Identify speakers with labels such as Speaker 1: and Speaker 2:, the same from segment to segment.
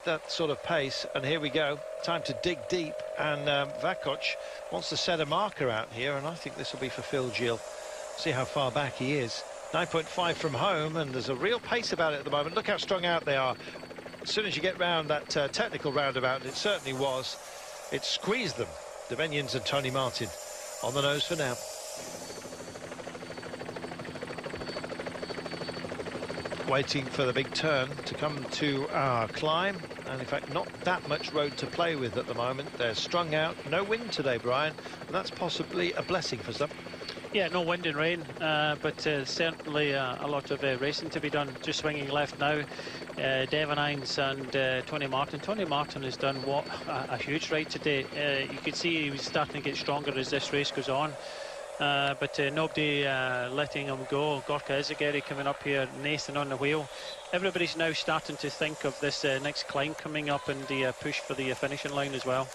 Speaker 1: that sort of pace. And here we go, time to dig deep, and Vakoc wants to set a marker out here, and I think this will be for Phil Gill. See how far back he is. 9.5 from home, and there's a real pace about it at the moment. Look how strung out they are. As soon as you get round that technical roundabout, and it certainly was, it squeezed them. Devenyans and Tony Martin on the nose for now. Waiting for the big turn to come to our climb, and in fact not that much road to play with at the moment. They're strung out, no wind today, Brian, and that's possibly a blessing for some.
Speaker 2: Yeah, no wind and rain, but certainly a lot of racing to be done. Just swinging left now, Devanines and Tony Martin. Tony Martin has done what a huge ride today. You could see he was starting to get stronger as this race goes on. But nobody letting him go. Gorka Izagiri coming up here, Nathan on the wheel. Everybody's now starting to think of this next climb coming up and the push for the finishing line as well.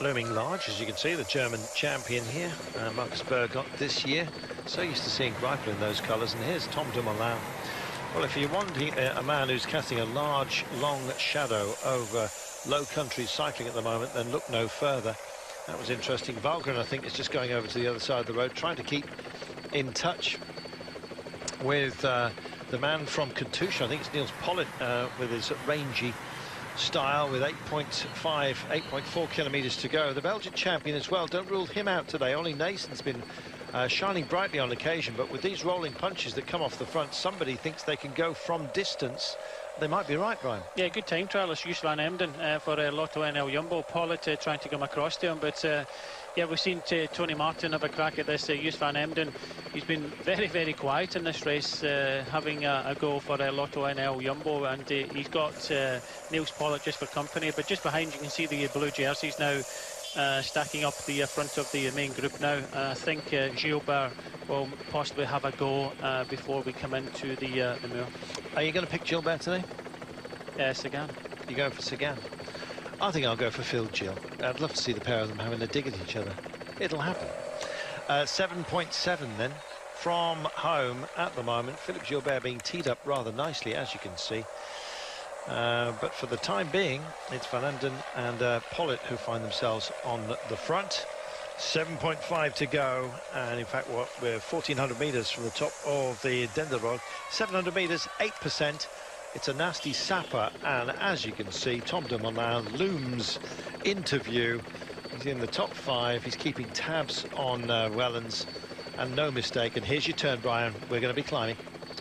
Speaker 1: Looming large, as you can see, the German champion here, Markus Berg, got this year. So used to seeing Greipel in those colours, and here's Tom Dumoulin. Well, if you want a man who's casting a large, long shadow over low country cycling at the moment, then look no further. That was interesting. Valgren, I think, is just going over to the other side of the road, trying to keep in touch with the man from Katusha. I think it's Niels Pollitt with his rangy style, with 8.4 kilometres to go. The Belgian champion as well. Don't rule him out today. Ollie Nason's been shining brightly on occasion, but with these rolling punches that come off the front, somebody thinks they can go from distance. They might be right, Brian. Yeah,
Speaker 2: good time trialist, Joos van Emden for Lotto NL Jumbo. Pollitt trying to come across to him, but yeah, we've seen Tony Martin have a crack at this. Joos van Emden, he's been very, very quiet in this race, having a go for Lotto NL Jumbo, and he's got Niels Pollitt just for company. But just behind, you can see the blue jerseys now stacking up the front of the main group now. I think Gilbert will possibly have a go before we come into the Moor.
Speaker 1: Are you going to pick Gilbert today?
Speaker 2: Sagan.
Speaker 1: You go for Sagan? I think I'll go for Phil Gill. I'd love to see the pair of them having a dig at each other. It'll happen. 7.7 then from home at the moment. Philippe Gilbert being teed up rather nicely, as you can see. But for the time being, it's Van Emden and Pollitt who find themselves on the front. 7.5 to go, and in fact we're 1,400 metres from the top of the Denderode. 700 metres, 8%. It's a nasty sapper, and as you can see, Tom Dumoulin looms into view. He's in the top 5. He's keeping tabs on Wellens, and no mistake. And here's your turn, Brian. We're going to be climbing.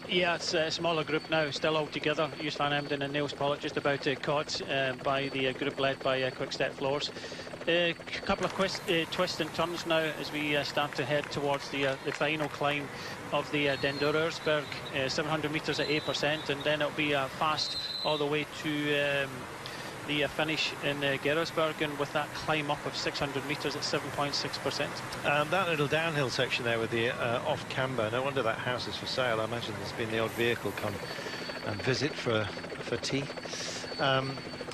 Speaker 2: Yeah, it's a smaller group now, still all together. Joos van Emden and Niels Pollitt just about caught by the group led by Quick Step Floors. A couple of twists and turns now as we start to head towards the final climb of the Dendereursberg, 700 metres at 8%, and then it'll be fast all the way to the finish in Geroldsberg, and with that climb up of 600 metres at 7.6%.
Speaker 1: And that little downhill section there with the off camber, no wonder that house is for sale. I imagine there's been the odd vehicle come and visit for tea.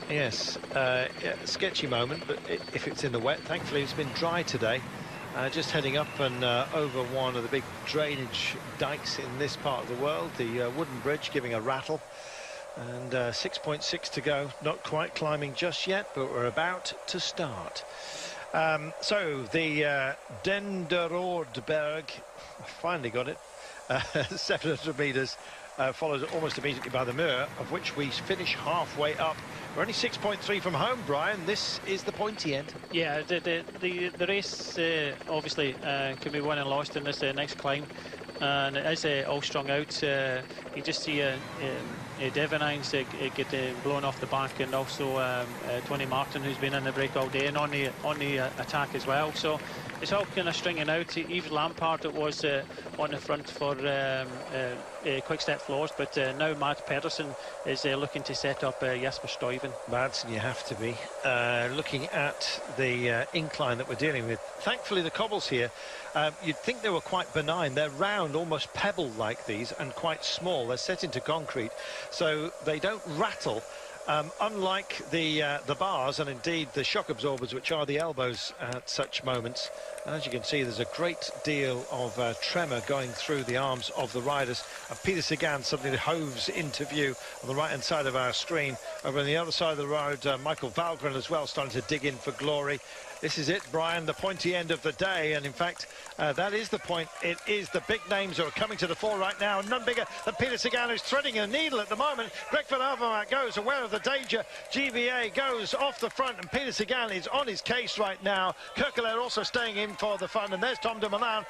Speaker 1: Yes, yeah, sketchy moment, but if it's in the wet, thankfully it's been dry today. Just heading up and over one of the big drainage dikes in this part of the world, the wooden bridge giving a rattle. And 6.6 to go, not quite climbing just yet, but we're about to start. So the Denderode-berg, I finally got it, 700 metres, followed almost immediately by the Muur, of which we finish halfway up. We're only 6.3 from home, Brian. This is the pointy end.
Speaker 2: Yeah, the race obviously can be won and lost in this next climb. And it is all strung out. You just see Devanines get blown off the back, and also Tony Martin, who's been in the break all day and on the attack as well. So it's all kind of stringing out. Yves Lampaert, it was on the front for Quick Step Floors, but now Mads Pedersen is looking to set up Jasper Stuyven.
Speaker 1: Mads, you have to be looking at the incline that we're dealing with. Thankfully, the cobbles here, you'd think they were quite benign. They're round, almost pebble-like these, and quite small. They're set into concrete, so they don't rattle Unlike the bars and indeed the shock absorbers, which are the elbows at such moments, and as you can see, there's a great deal of tremor going through the arms of the riders. And Peter Sagan suddenly hoves into view on the right-hand side of our screen. Over on the other side of the road, Michael Valgren as well, starting to dig in for glory. This is it, Brian, the pointy end of the day, and in fact, that is the point. It is the big names who are coming to the fore right now, none bigger than Peter Sagan, who's threading a needle at the moment. Greg van Avermaet goes aware of the danger. GVA goes off the front, and Peter Sagan is on his case right now. Kerkelaer also staying in for the fun, and there's Tom Dumoulin.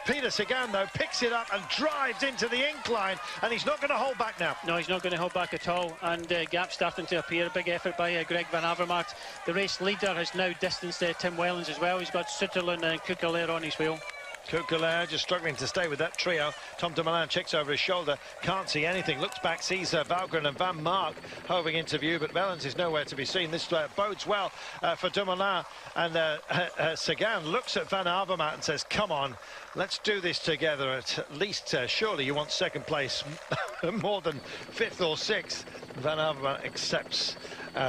Speaker 1: Peter Sagan, though, picks it up and drives into the incline, and he's not going to hold back now.
Speaker 2: No, he's not going to hold back at all, and gaps starting to appear. A big effort by Greg van Avermaet. The race leader has now distanced Tim Wellens as well. He's got Sutherland and Kerkelaer on his wheel.
Speaker 1: Kerkelaer just struggling to stay with that trio. Tom Dumoulin checks over his shoulder, can't see anything, looks back, sees Valgren and Van Mark hovering into view, but Wellens is nowhere to be seen. This bodes well for Dumoulin, and Sagan looks at Van Avermaet and says, come on, let's do this together. At least surely you want second place more than fifth or sixth. Van Avermaet accepts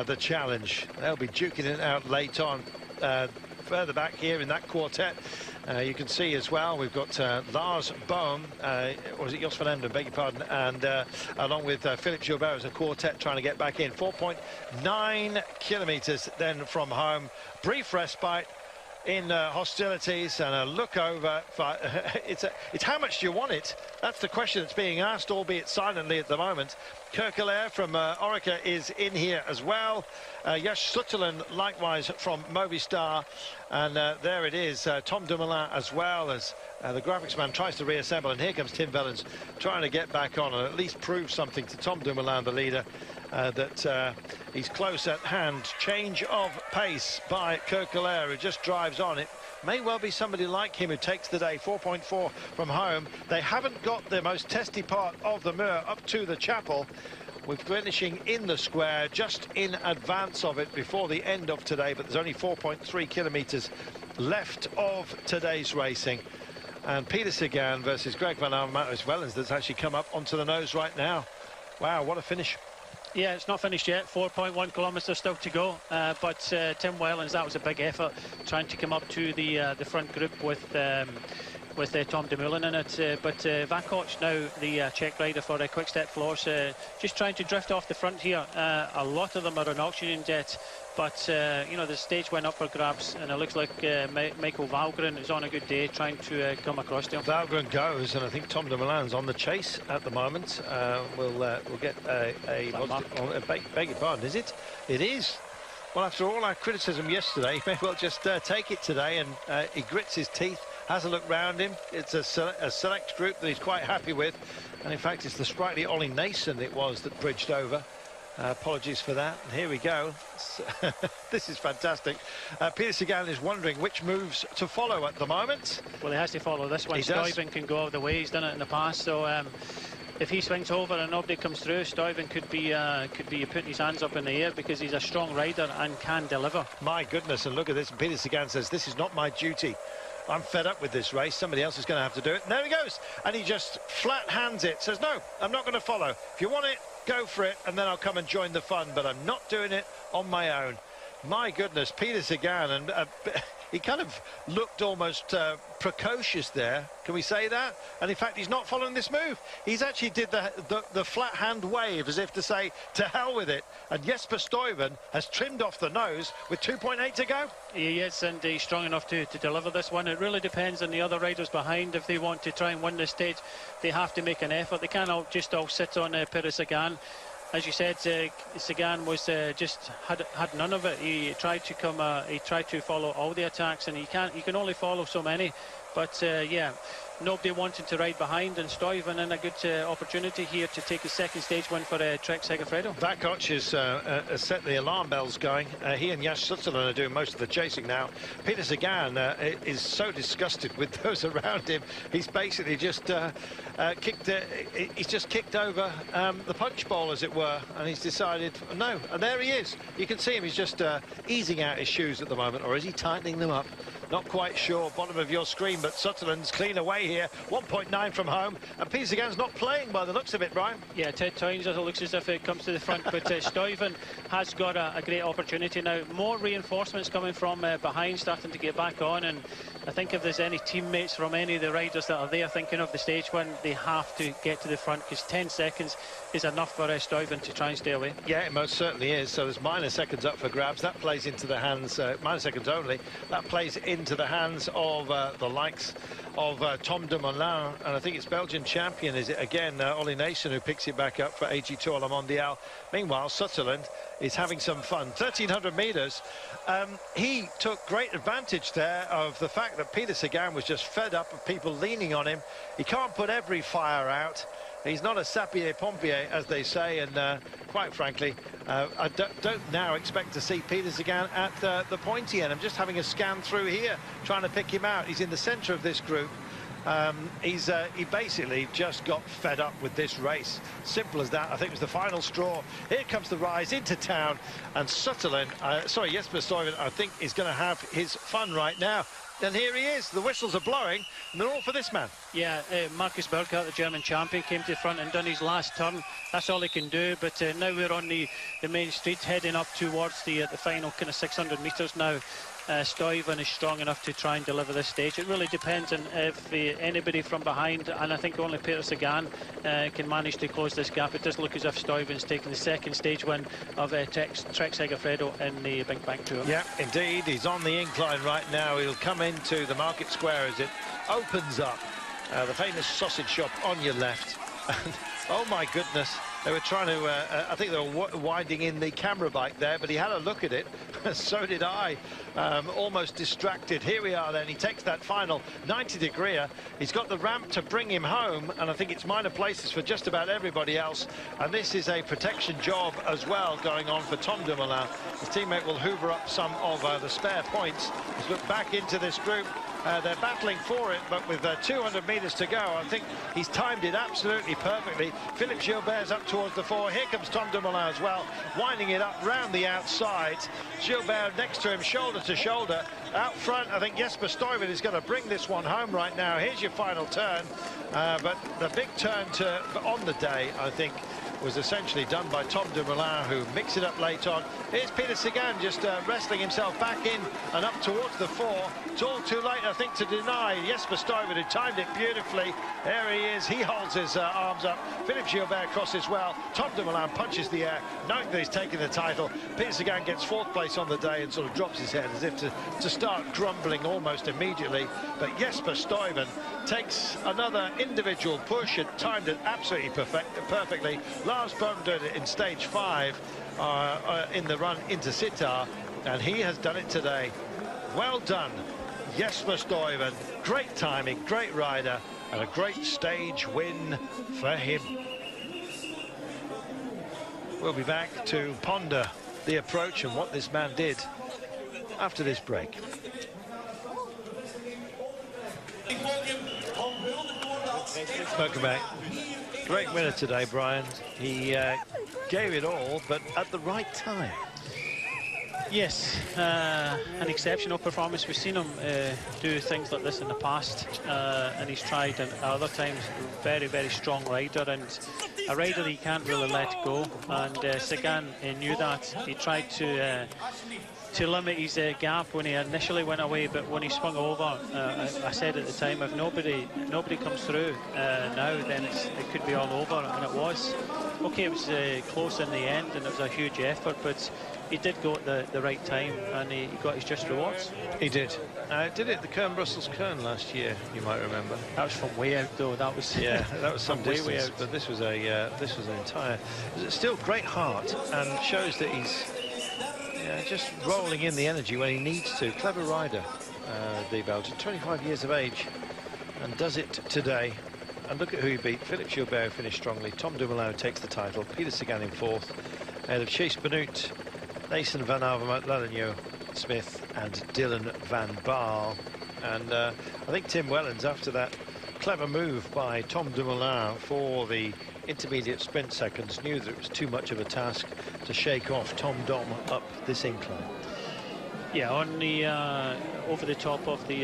Speaker 1: the challenge. They'll be duking it out late on. Further back here in that quartet, you can see as well, we've got Lars Bohm, or is it Jos van Emden, beg your pardon, and along with Philip Gilbert as a quartet trying to get back in. 4.9 kilometres then from home. Brief respite in hostilities and a look over. It's how much do you want it? That's the question that's being asked, albeit silently at the moment. Kerkelaer from Orica is in here as well. Yash Sutherland likewise from Movistar, and there it is, Tom Dumoulin as well, as the graphics man tries to reassemble, and here comes Tim Wellens trying to get back on and at least prove something to Tom Dumoulin, the leader, that he's close at hand. Change of pace by Kerkelaer, who just drives on. It may well be somebody like him who takes the day. 4.4 from home. They haven't got the most testy part of the Muur up to the chapel. We're finishing in the square, just in advance of it before the end of today, but there's only 4.3 kilometres left of today's racing. And Peter Sagan versus Greg van Avermaet as well, as that's actually come up onto the nose right now. Wow, what a finish.
Speaker 2: Yeah, it's not finished yet. 4.1 kilometres still to go. But Tim Wellens, that was a big effort, trying to come up to the front group with Tom Dumoulin in it. But Van Koch now, the Czech rider for Quick Step Floors, just trying to drift off the front here. A lot of them are on oxygen jets, but you know, the stage went up for grabs, and it looks like Michael Valgren is on a good day, trying to come across to him.
Speaker 1: Valgren goes, and I think Tom Dumoulin's on the chase at the moment. We'll get beg your pardon, is it? It is. Well, after all our criticism yesterday, he may well just take it today, and he grits his teeth, has a look round him. It's a select group that he's quite happy with, and in fact it's the sprightly Ollie Nason it was that bridged over. Apologies for that. And here we go. This is fantastic. Peter Sagan is wondering which moves to follow at the moment.
Speaker 2: Well, he has to follow this one. Stuyven can go all the way. He's done it in the past, so if he swings over and nobody comes through, Stuyven could be putting his hands up in the air, because he's a strong rider and can deliver. My
Speaker 1: goodness, and look at this. And Peter Sagan says, this is not my duty. I'm fed up with this race. Somebody else is going to have to do it. And there he goes. And he just flat hands it. Says, no, I'm not going to follow. If you want it, go for it, and then I'll come and join the fun. But I'm not doing it on my own. My goodness, Peter Sagan, and he kind of looked almost precocious there. Can we say that? And in fact, he's not following this move. He's actually did the flat hand wave, as if to say, to hell with it. And Jesper Stuyven has trimmed off the nose with 2.8 to go.
Speaker 2: He is, and he's strong enough to deliver this one. It really depends on the other riders behind. If they want to try and win this stage, they have to make an effort. They can't all sit on Peter Sagan. As you said, Sagan was just had none of it. He tried to follow all the attacks, and you can only follow so many. But yeah, nobody wanted to ride behind, and Stuyven in a good opportunity here to take his second stage win for Trek Segafredo.
Speaker 1: Van Koch has set the alarm bells going. He and Yash Sutherland are doing most of the chasing now. Peter Sagan is so disgusted with those around him. He's basically just kicked over the punch bowl, as it were, and he's decided no. And there he is. You can see him. He's just easing out his shoes at the moment, or is he tightening them up? not quite sure. Bottom of your screen, but Sutherland's clean away here. 1.9 from home, and Peter Sagan's not playing by the looks of it, Brian.
Speaker 2: Yeah, Ted Toynes, it looks as if it comes to the front, but Stuyven has got a great opportunity now. More reinforcements coming from behind, starting to get back on, and I think if there's any teammates from any of the riders that are there thinking of the stage when they have to get to the front, because 10 seconds is enough for Stuyven to try and stay away.
Speaker 1: Yeah, it most certainly is. So there's minor seconds up for grabs. That plays into the hands, minor seconds only, that plays into the hands of the likes of Tom Dumoulin, and I think it's Belgian champion, is it again, Ollie Nason, who picks it back up for AG Tour La Mondiale. Meanwhile, Sutherland is having some fun. 1,300 metres. He took great advantage there of the fact that Peter Sagan was just fed up of people leaning on him. He can't put every fire out. He's not a sapeur-pompier, as they say, and quite frankly, I don't now expect to see Peter Sagan at the pointy end. I'm just having a scan through here, trying to pick him out. He's in the centre of this group. He basically just got fed up with this race. Simple as that. I think it was the final straw. Here comes the rise into town, and Sutherland, Jesper Stuyven, I think is going to have his fun right now. And here he is. The whistles are blowing, and they're all for this man.
Speaker 2: Yeah, Markus Burkhardt, the German champion, came to the front and done his last turn. That's all he can do. But now we're on the main street, heading up towards the final kind of 600 metres now. Stuyven is strong enough to try and deliver this stage. It really depends on if anybody from behind, and I think only Peter Sagan can manage to close this gap. It does look as if Stuyven's taking the second stage win of Trek Segafredo in the BinckBank Tour.
Speaker 1: Yeah, indeed. He's on the incline right now. He'll come into the market square as it opens up. The famous sausage shop on your left. Oh my goodness, they were trying to I think they were winding in the camera bike there, but he had a look at it. So did I. Almost distracted. Here we are then. He takes that final 90-degree. He's got the ramp to bring him home, and I think it's minor places for just about everybody else, and this is a protection job as well going on for Tom Dumoulin. His teammate will hoover up some of the spare points. Let's look back into this group. They're battling for it, but with 200 metres to go, I think he's timed it absolutely perfectly. Philippe Gilbert's up towards the fore. Here comes Tom Dumoulin as well, winding it up round the outside. Gilbert next to him, shoulder to shoulder. Out front, I think Jesper Stuyven is going to bring this one home right now. Here's your final turn. But the big turn on the day, I think, was essentially done by Tom Dumoulin, who mixed it up late on. Here's Peter Sagan just wrestling himself back in and up towards the fore. It's all too late, I think, to deny Jesper Stuyven, who timed it beautifully. There he is. He holds his arms up. Philippe Gilbert crosses well. Tom Dumoulin punches the air, knowing that he's taking the title. Peter Sagan gets fourth place on the day and sort of drops his head as if to start grumbling almost immediately. But Jesper Stuyven takes another individual push and timed it absolutely perfectly. Lars Bohm did it in stage 5 in the run into Sitar, and he has done it today. Well done, Jesper Stuyven. Great timing, great rider, and a great stage win for him. We'll be back to ponder the approach and what this man did after this break. Welcome back. Great winner today, Brian. He gave it all, but at the right time.
Speaker 2: Yes, an exceptional performance. We've seen him do things like this in the past, and he's tried at other times. Very, very strong rider, and a rider that he can't really let go. And Sagan knew that. He tried to limit his gap when he initially went away, but when he swung over, I said at the time, if nobody comes through now, then it could be all over, and it was. Okay, it was close in the end, and it was a huge effort, but he did go at the right time, and he got his just rewards.
Speaker 1: He did. Did it the Kern-Brussels-Kern last year, you might remember.
Speaker 2: That was from way out, though. That was
Speaker 1: yeah, that was some distance,
Speaker 2: way out.
Speaker 1: But this was an entire. Still great heart, and shows that he's just rolling in the energy when he needs to. Clever rider, the Belgian, 25 years of age, and does it today. And look at who he beat. Philippe Gilbert finished strongly. Tom Dumoulin takes the title. Peter Sagan in fourth. Ahead of Chase Benoot, Nason van Avermaet, Lalanio Smith, and Dylan van Baal. And I think Tim Wellens, after that clever move by Tom Dumoulin for the intermediate sprint seconds, knew that it was too much of a task to shake off Tom Dom up this incline.
Speaker 2: Yeah, on the over the top of the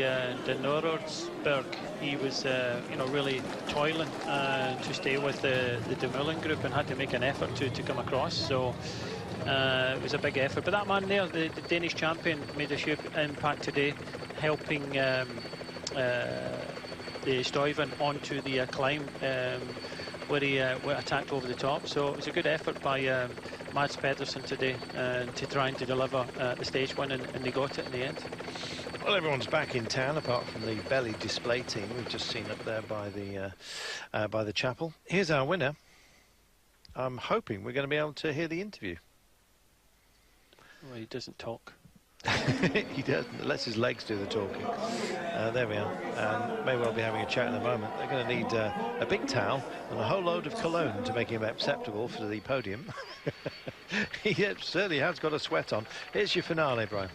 Speaker 2: Nuremberg, he was really toiling to stay with the Dumoulin group and had to make an effort to come across. So it was a big effort. But that man there, the Danish champion, made a huge impact today, helping the Stuyven onto the climb where he attacked over the top. So it was a good effort by Mads Pedersen today to try to deliver the stage win, and they got it in the end.
Speaker 1: Well, everyone's back in town apart from the belly display team we've just seen up there by the chapel. Here's our winner. I'm hoping we're going to be able to hear the interview.
Speaker 2: Well, he doesn't talk.
Speaker 1: He doesn't, lets his legs do the talking. There we are, and may well be having a chat in a moment. They're going to need a big towel and a whole load of cologne to make him acceptable for the podium. He certainly has got a sweat on. Here's your finale, Brian.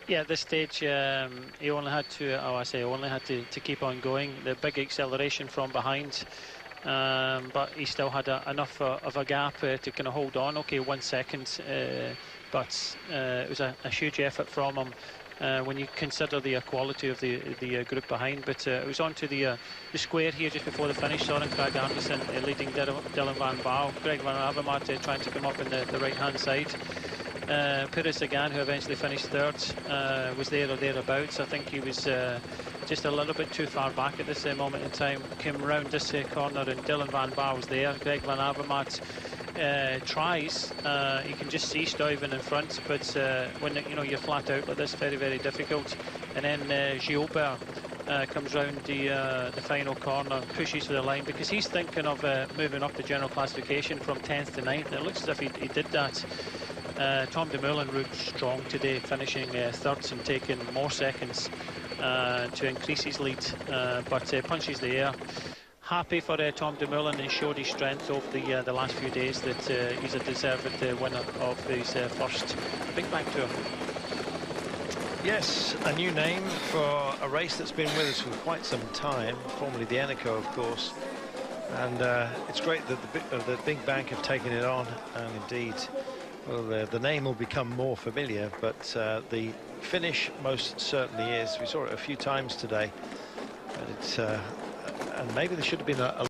Speaker 2: Yeah, at this stage, he only had to keep on going. The big acceleration from behind, but he still had enough of a gap to kind of hold on. Okay, 1 second. But it was a huge effort from him when you consider the quality of the group behind. But it was onto the square here just before the finish. Soren Kragh Andersen leading Dylan van Baal. Greg van Avermaet trying to come up in the right-hand side. Pires again, who eventually finished third, was there or thereabouts. I think he was just a little bit too far back at this moment in time. Came round this corner and Dylan van Baal was there. Greg van Avermaet tries. You can just see Stuyven in front, but when you're flat out like this, very, very difficult. And then Gilbert comes round the final corner, pushes to the line because he's thinking of moving up the general classification from 10th to 9th. It looks as if he did that. Tom Dumoulin rode strong today, finishing third and taking more seconds to increase his lead, but punches the air. Happy for Tom Dumoulin, and showed his strength over the last few days that he's a deserved winner of his first BinckBank Tour.
Speaker 1: Yes, a new name for a race that's been with us for quite some time, formerly the Eneco, of course. And it's great that the BinckBank have taken it on, and indeed, well, the name will become more familiar, but the finish most certainly is. We saw it a few times today, but it's and maybe there should have been a